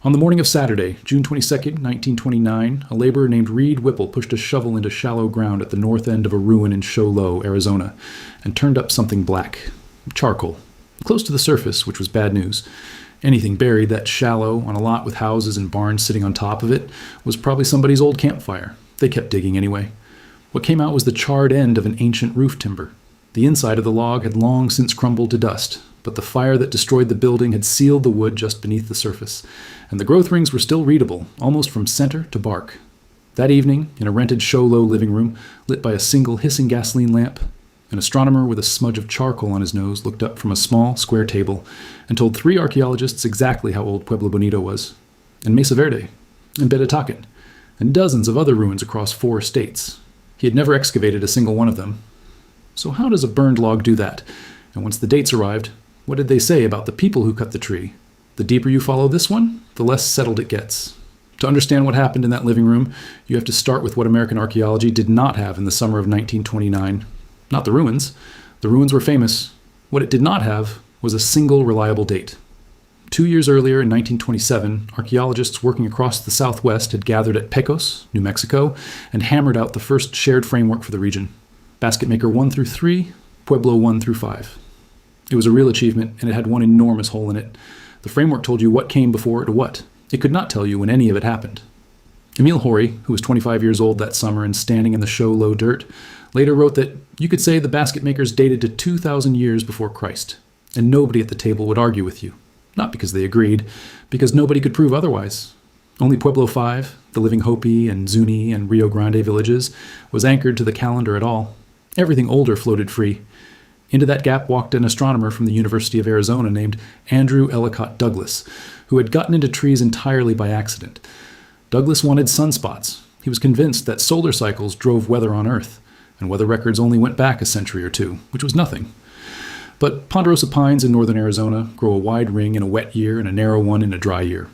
On the morning of Saturday, June 22nd, 1929, a laborer named Reed Whipple pushed a shovel into shallow ground at the north end of a ruin in Show Low, Arizona, and turned up something black. Charcoal. Close to the surface, which was bad news. Anything buried that shallow on a lot with houses and barns sitting on top of it was probably somebody's old campfire. They kept digging anyway. What came out was the charred end of an ancient roof timber. The inside of the log had long since crumbled to dust, but the fire that destroyed the building had sealed the wood just beneath the surface, and the growth rings were still readable, almost from center to bark. That evening, in a rented Show Low living room, lit by a single hissing gasoline lamp, an astronomer with a smudge of charcoal on his nose looked up from a small, square table and told 3 archaeologists exactly how old Pueblo Bonito was, and Mesa Verde, and Betatakin, and dozens of other ruins across 4 states. He had never excavated a single one of them. So how does a burned log do that? And once the dates arrived, what did they say about the people who cut the tree? The deeper you follow this one, the less settled it gets. To understand what happened in that living room, you have to start with what American archaeology did not have in the summer of 1929. Not the ruins. The ruins were famous. What it did not have was a single reliable date. 2 years earlier, in 1927, archaeologists working across the Southwest had gathered at Pecos, New Mexico, and hammered out the first shared framework for the region. Basket Maker 1 through 3, Pueblo 1 through 5. It was a real achievement, and it had one enormous hole in it. The framework told you what came before it what. It could not tell you when any of it happened. Emil Haury, who was 25 years old that summer and standing in the Show Low dirt, later wrote that you could say the basket makers dated to 2,000 years before Christ, and nobody at the table would argue with you. Not because they agreed, because nobody could prove otherwise. Only Pueblo 5, the living Hopi and Zuni and Rio Grande villages, was anchored to the calendar at all. Everything older floated free. Into that gap walked an astronomer from the University of Arizona named Andrew Ellicott Douglas, who had gotten into trees entirely by accident. Douglas wanted sunspots. He was convinced that solar cycles drove weather on Earth, and weather records only went back a century or 2, which was nothing. But ponderosa pines in northern Arizona grow a wide ring in a wet year and a narrow one in a dry year.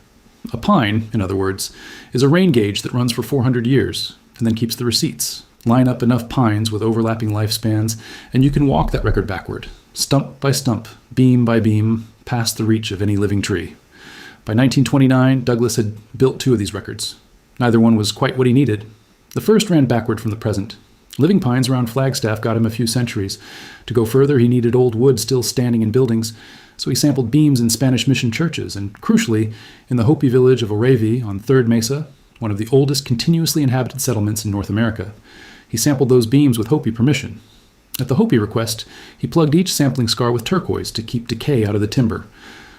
A pine, in other words, is a rain gauge that runs for 400 years and then keeps the receipts. Line up enough pines with overlapping lifespans, and you can walk that record backward, stump by stump, beam by beam, past the reach of any living tree. By 1929, Douglas had built 2 of these records. Neither one was quite what he needed. The first ran backward from the present. Living pines around Flagstaff got him a few centuries. To go further, he needed old wood still standing in buildings, so he sampled beams in Spanish mission churches, and crucially, in the Hopi village of Oravi on Third Mesa, one of the oldest continuously inhabited settlements in North America. He sampled those beams with Hopi permission. At the Hopi request, he plugged each sampling scar with turquoise to keep decay out of the timber.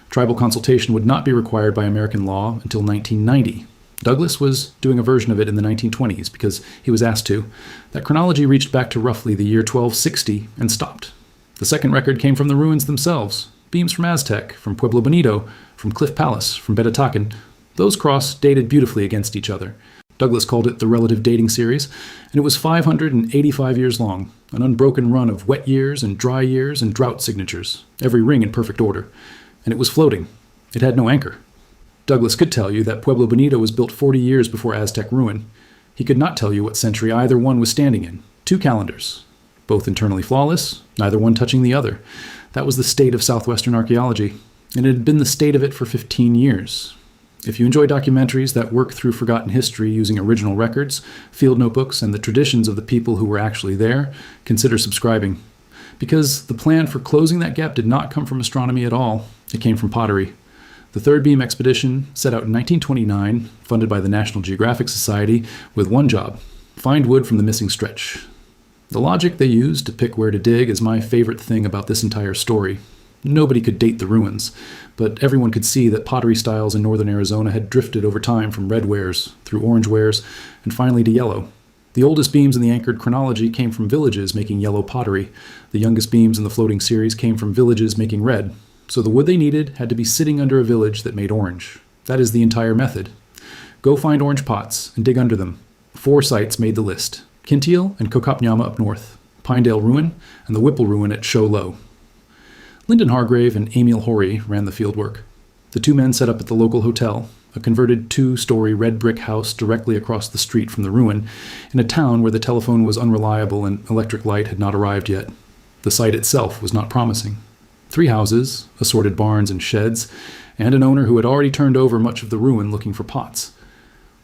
Tribal consultation would not be required by American law until 1990. Douglas was doing a version of it in the 1920s because he was asked to. That chronology reached back to roughly the year 1260 and stopped. The second record came from the ruins themselves. Beams from Aztec, from Pueblo Bonito, from Cliff Palace, from Betatakin. Those cross dated beautifully against each other. Douglas called it the relative dating series, and it was 585 years long, an unbroken run of wet years and dry years and drought signatures, every ring in perfect order. And it was floating. It had no anchor. Douglas could tell you that Pueblo Bonito was built 40 years before Aztec ruin. He could not tell you what century either one was standing in. 2 calendars, both internally flawless, neither one touching the other. That was the state of Southwestern archaeology, and it had been the state of it for 15 years. If you enjoy documentaries that work through forgotten history using original records, field notebooks, and the traditions of the people who were actually there, consider subscribing. Because the plan for closing that gap did not come from astronomy at all. It came from pottery. The Third Beam Expedition set out in 1929, funded by the National Geographic Society, with one job: find wood from the missing stretch. The logic they used to pick where to dig is my favorite thing about this entire story. Nobody could date the ruins, but everyone could see that pottery styles in northern Arizona had drifted over time from red wares, through orange wares, and finally to yellow. The oldest beams in the anchored chronology came from villages making yellow pottery. The youngest beams in the floating series came from villages making red. So the wood they needed had to be sitting under a village that made orange. That is the entire method. Go find orange pots and dig under them. 4 sites made the list: Kintiel and Kokopnyama up north, Pinedale Ruin, and the Whipple Ruin at Show Low. Lyndon Hargrave and Emil Haury ran the fieldwork. The 2 men set up at the local hotel, a converted 2-story red brick house directly across the street from the ruin, in a town where the telephone was unreliable and electric light had not arrived yet. The site itself was not promising. 3 houses, assorted barns and sheds, and an owner who had already turned over much of the ruin looking for pots.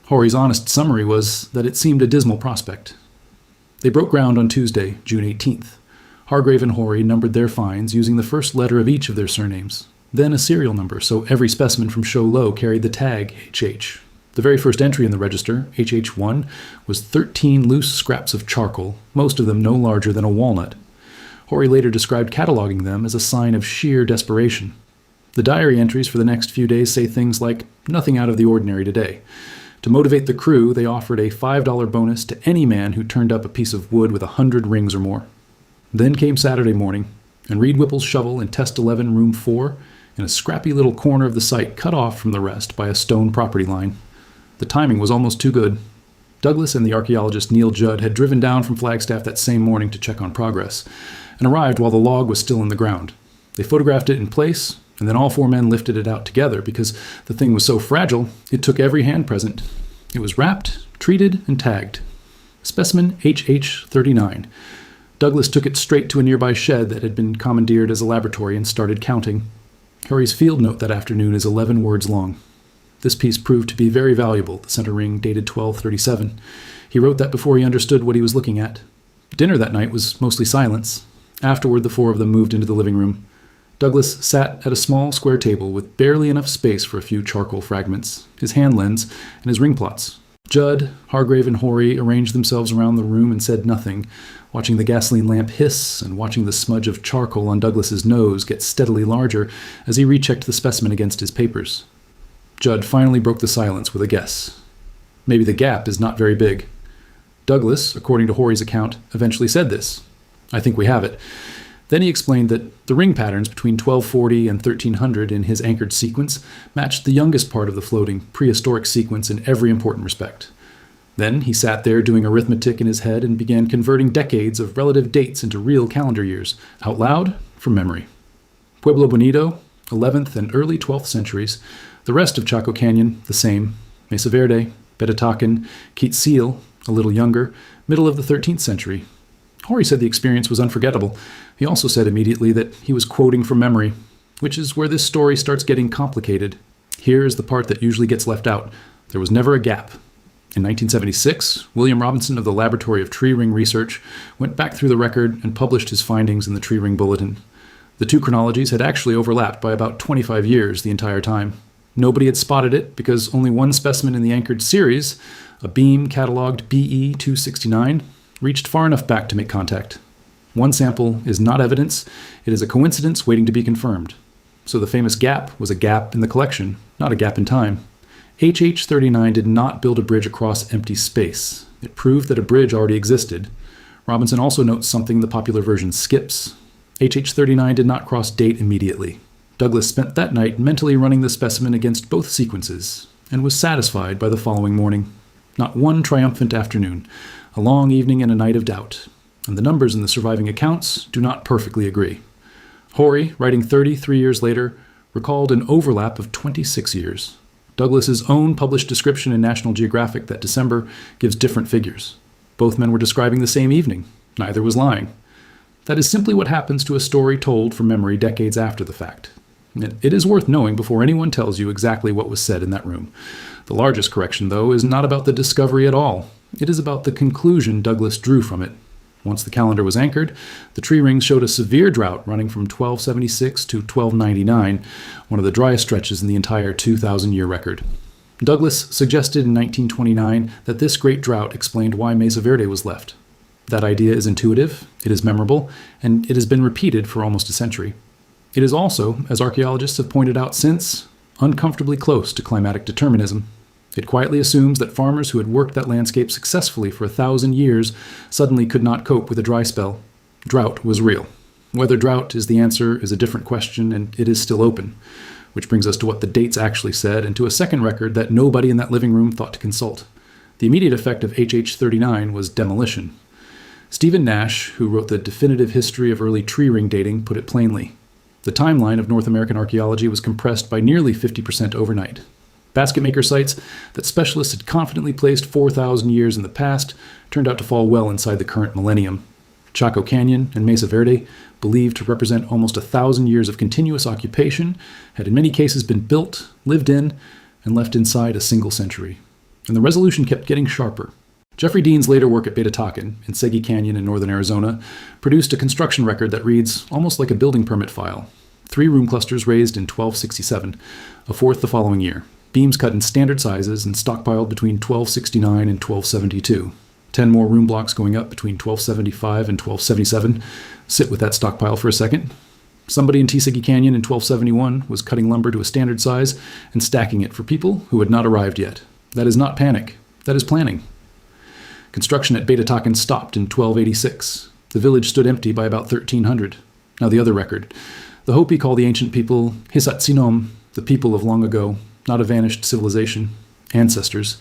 Haury's honest summary was that it seemed a dismal prospect. They broke ground on Tuesday, June 18th. Hargrave and Haury numbered their finds using the first letter of each of their surnames, then a serial number, so every specimen from Show Low carried the tag HH. The very first entry in the register, HH1, was 13 loose scraps of charcoal, most of them no larger than a walnut. Haury later described cataloging them as a sign of sheer desperation. The diary entries for the next few days say things like, "Nothing out of the ordinary today." To motivate the crew, they offered a $5 bonus to any man who turned up a piece of wood with 100 rings or more. Then came Saturday morning, and Reed Whipple's shovel in Test 11, Room 4, in a scrappy little corner of the site cut off from the rest by a stone property line. The timing was almost too good. Douglas and the archaeologist Neil Judd had driven down from Flagstaff that same morning to check on progress, and arrived while the log was still in the ground. They photographed it in place, and then all four men lifted it out together because the thing was so fragile, it took every hand present. It was wrapped, treated, and tagged. Specimen HH39. Douglas took it straight to a nearby shed that had been commandeered as a laboratory and started counting. Haury's field note that afternoon is 11 words long. This piece proved to be very valuable, the center ring dated 1237. He wrote that before he understood what he was looking at. Dinner that night was mostly silence. Afterward, the four of them moved into the living room. Douglas sat at a small square table with barely enough space for a few charcoal fragments, his hand lens, and his ring plots. Judd, Hargrave, and Haury arranged themselves around the room and said nothing, watching the gasoline lamp hiss and watching the smudge of charcoal on Douglas's nose get steadily larger as he rechecked the specimen against his papers. Judd finally broke the silence with a guess. Maybe the gap is not very big. Douglas, according to Haury's account, eventually said this. "I think we have it." Then he explained that the ring patterns between 1240 and 1300 in his anchored sequence matched the youngest part of the floating prehistoric sequence in every important respect. Then he sat there doing arithmetic in his head and began converting decades of relative dates into real calendar years, out loud, from memory. Pueblo Bonito, 11th and early 12th centuries. The rest of Chaco Canyon, the same. Mesa Verde, Betatakin, Quetzal, a little younger, middle of the 13th century. Haury said the experience was unforgettable. He also said immediately that he was quoting from memory, which is where this story starts getting complicated. Here is the part that usually gets left out. There was never a gap. In 1976, William Robinson of the Laboratory of Tree Ring Research went back through the record and published his findings in the Tree Ring Bulletin. The two chronologies had actually overlapped by about 25 years the entire time. Nobody had spotted it because only one specimen in the anchored series, a beam cataloged BE 269, reached far enough back to make contact. One sample is not evidence, it is a coincidence waiting to be confirmed. So the famous gap was a gap in the collection, not a gap in time. HH39 did not build a bridge across empty space. It proved that a bridge already existed. Robinson also notes something the popular version skips. HH39 did not cross date immediately. Douglas spent that night mentally running the specimen against both sequences, and was satisfied by the following morning. Not one triumphant afternoon, a long evening and a night of doubt, and the numbers in the surviving accounts do not perfectly agree. Haury, writing 33 years later, recalled an overlap of 26 years. Douglas's own published description in National Geographic that December gives different figures. Both men were describing the same evening. Neither was lying. That is simply what happens to a story told from memory decades after the fact. It is worth knowing before anyone tells you exactly what was said in that room. The largest correction, though, is not about the discovery at all. It is about the conclusion Douglas drew from it. Once the calendar was anchored, the tree rings showed a severe drought running from 1276 to 1299, one of the driest stretches in the entire 2,000-year record. Douglas suggested in 1929 that this great drought explained why Mesa Verde was left. That idea is intuitive, it is memorable, and it has been repeated for almost a century. It is also, as archaeologists have pointed out since, uncomfortably close to climatic determinism. It quietly assumes that farmers who had worked that landscape successfully for 1,000 years suddenly could not cope with a dry spell. Drought was real. Whether drought is the answer is a different question, and it is still open. Which brings us to what the dates actually said, and to a second record that nobody in that living room thought to consult. The immediate effect of HH39 was demolition. Stephen Nash, who wrote the definitive history of early tree ring dating, put it plainly. The timeline of North American archaeology was compressed by nearly 50% overnight. Basket maker sites that specialists had confidently placed 4,000 years in the past turned out to fall well inside the current millennium. Chaco Canyon and Mesa Verde, believed to represent almost 1,000 years of continuous occupation, had in many cases been built, lived in, and left inside a single century. And the resolution kept getting sharper. Jeffrey Dean's later work at Betatakin, in Segi Canyon in northern Arizona, produced a construction record that reads almost like a building permit file. 3 room clusters raised in 1267, a 4th the following year. Beams cut in standard sizes and stockpiled between 1269 and 1272. 10 more room blocks going up between 1275 and 1277. Sit with that stockpile for a second. Somebody in Segi Canyon in 1271 was cutting lumber to a standard size and stacking it for people who had not arrived yet. That is not panic. That is planning. Construction at Betatakin stopped in 1286. The village stood empty by about 1300. Now the other record. The Hopi call the ancient people Hisatsinom, the people of long ago, not a vanished civilization, ancestors.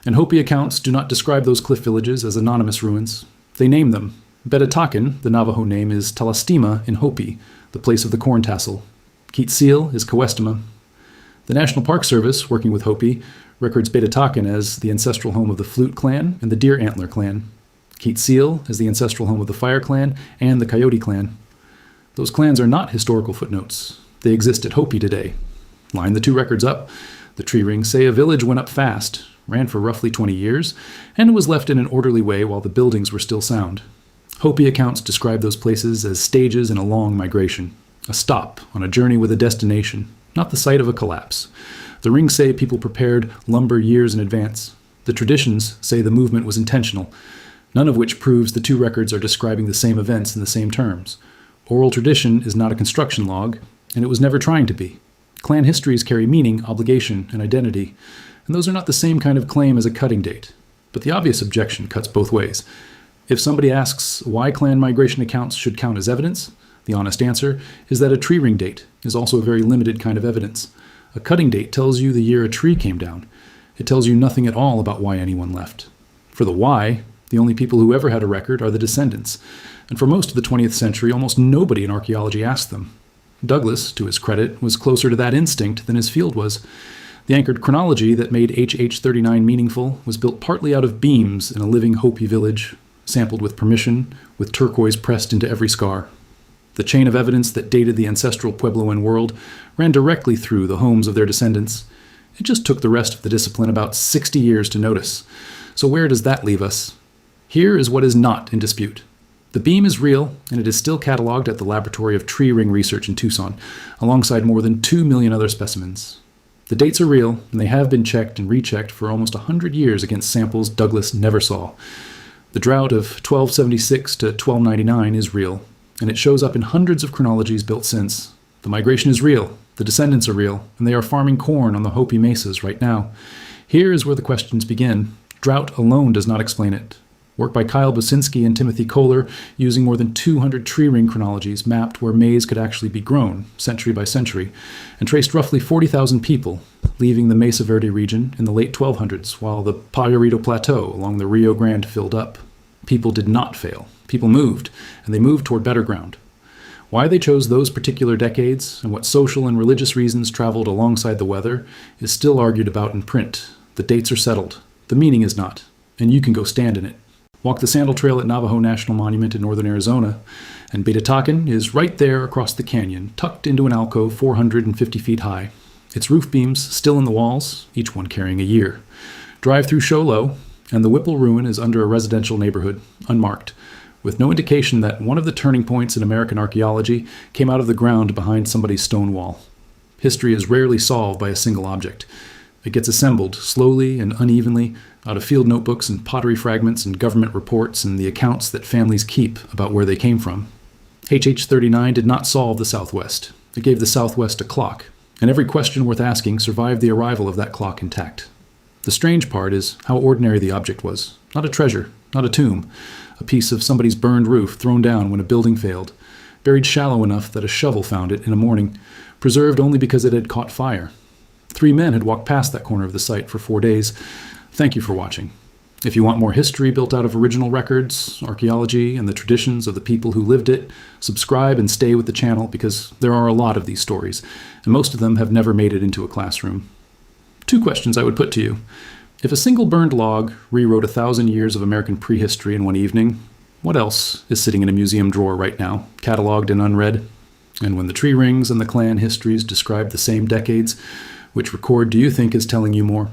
And Hopi accounts do not describe those cliff villages as anonymous ruins. They name them. Betatakin, the Navajo name, is Talastima in Hopi, the place of the corn tassel. Quetzil is Kawestima. The National Park Service, working with Hopi, records Betatakin as the ancestral home of the Flute Clan and the Deer Antler Clan. Quetzil as the ancestral home of the Fire Clan and the Coyote Clan. Those clans are not historical footnotes. They exist at Hopi today. Line the 2 records up. The tree rings say a village went up fast, ran for roughly 20 years, and was left in an orderly way while the buildings were still sound. Hopi accounts describe those places as stages in a long migration, a stop on a journey with a destination, not the site of a collapse. The rings say people prepared lumber years in advance. The traditions say the movement was intentional, none of which proves the 2 records are describing the same events in the same terms. Oral tradition is not a construction log, and it was never trying to be. Clan histories carry meaning, obligation, and identity, and those are not the same kind of claim as a cutting date. But the obvious objection cuts both ways. If somebody asks why clan migration accounts should count as evidence, the honest answer is that a tree ring date is also a very limited kind of evidence. A cutting date tells you the year a tree came down. It tells you nothing at all about why anyone left. For the why, the only people who ever had a record are the descendants, and for most of the 20th century, almost nobody in archaeology asked them. Douglas, to his credit, was closer to that instinct than his field was. The anchored chronology that made HH39 meaningful was built partly out of beams in a living Hopi village, sampled with permission, with turquoise pressed into every scar. The chain of evidence that dated the ancestral Puebloan world ran directly through the homes of their descendants. It just took the rest of the discipline about 60 years to notice. So where does that leave us? Here is what is not in dispute. The beam is real, and it is still cataloged at the Laboratory of Tree Ring Research in Tucson, alongside more than 2 million other specimens. The dates are real, and they have been checked and rechecked for almost 100 years against samples Douglas never saw. The drought of 1276 to 1299 is real, and it shows up in hundreds of chronologies built since. The migration is real, the descendants are real, and they are farming corn on the Hopi mesas right now. Here is where the questions begin. Drought alone does not explain it. Work by Kyle Bosinski and Timothy Kohler, using more than 200 tree ring chronologies, mapped where maize could actually be grown, century by century, and traced roughly 40,000 people, leaving the Mesa Verde region in the late 1200s, while the Payarito Plateau along the Rio Grande filled up. People did not fail. People moved, and they moved toward better ground. Why they chose those particular decades, and what social and religious reasons traveled alongside the weather, is still argued about in print. The dates are settled. The meaning is not, and you can go stand in it. Walk the Sandal Trail at Navajo National Monument in northern Arizona, and Betatakin is right there across the canyon, tucked into an alcove 450 feet high. Its roof beams still in the walls, each one carrying a year. Drive through Show Low, and the Whipple ruin is under a residential neighborhood, unmarked, with no indication that one of the turning points in American archaeology came out of the ground behind somebody's stone wall. History is rarely solved by a single object. It gets assembled, slowly and unevenly, out of field notebooks and pottery fragments and government reports and the accounts that families keep about where they came from. HH39 did not solve the Southwest. It gave the Southwest a clock, and every question worth asking survived the arrival of that clock intact. The strange part is how ordinary the object was. Not a treasure, not a tomb, a piece of somebody's burned roof thrown down when a building failed, buried shallow enough that a shovel found it in a morning, preserved only because it had caught fire. 3 men had walked past that corner of the site for 4 days. Thank you for watching. If you want more history built out of original records, archaeology, and the traditions of the people who lived it, subscribe and stay with the channel because there are a lot of these stories, and most of them have never made it into a classroom. 2 questions I would put to you. If a single burned log rewrote 1,000 years of American prehistory in one evening, What else is sitting in a museum drawer right now, catalogued and unread? And when the tree rings and the clan histories describe the same decades, which record do you think is telling you more?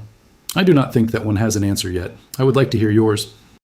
I do not think that one has an answer yet. I would like to hear yours.